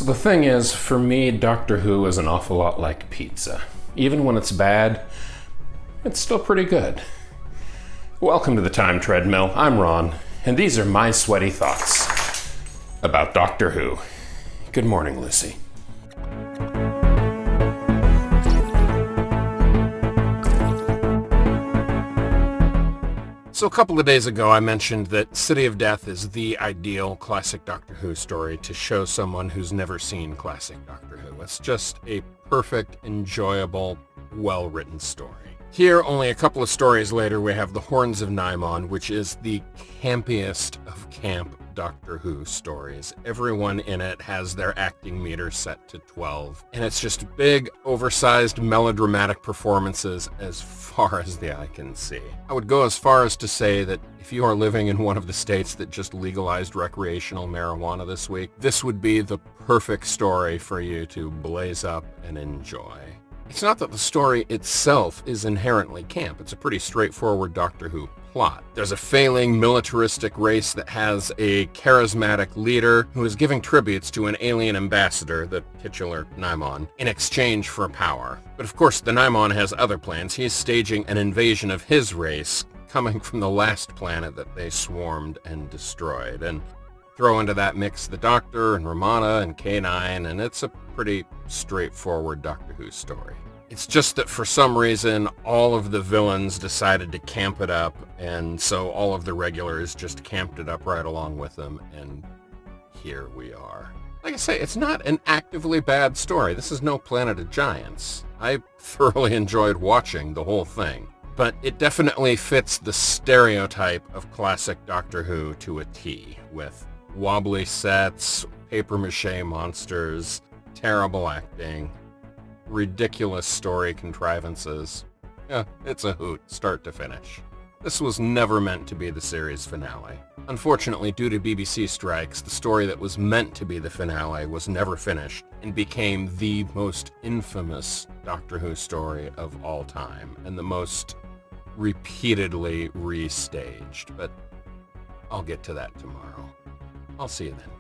So the thing is, for me, Doctor Who is an awful lot like pizza. Even when it's bad, it's still pretty good. Welcome to the Time Treadmill. I'm Ron, and these are my sweaty thoughts about Doctor Who. Good morning, Lucy. So a couple of days ago, I mentioned that City of Death is the ideal classic Doctor Who story to show someone who's never seen classic Doctor Who. It's just a perfect, enjoyable, well-written story. Here, only a couple of stories later, we have The Horns of Nimon, which is the campiest of camp Doctor Who stories. Everyone in it has their acting meter set to 12, and it's just big, oversized, melodramatic performances as far as the eye can see. I would go as far as to say that if you are living in one of the states that just legalized recreational marijuana this week, this would be the perfect story for you to blaze up and enjoy. It's not that the story itself is inherently camp. It's a pretty straightforward Doctor Who plot. There's a failing militaristic race that has a charismatic leader who is giving tributes to an alien ambassador, the titular Nimon, in exchange for power. But of course, the Nimon has other plans. He's staging an invasion of his race, coming from the last planet that they swarmed and destroyed. And throw into that mix the Doctor and Romana and K9, and it's a pretty straightforward Doctor Who story. It's just that for some reason, all of the villains decided to camp it up, and so all of the regulars just camped it up right along with them, and here we are. Like I say, it's not an actively bad story. This is no Planet of Giants. I thoroughly enjoyed watching the whole thing, but it definitely fits the stereotype of classic Doctor Who to a T, with wobbly sets, papier-mâché monsters, terrible acting, ridiculous story contrivances. Yeah, it's a hoot, start to finish. This was never meant to be the series finale. Unfortunately, due to BBC strikes, the story that was meant to be the finale was never finished and became the most infamous Doctor Who story of all time, and the most repeatedly restaged. But I'll get to that tomorrow. I'll see you then.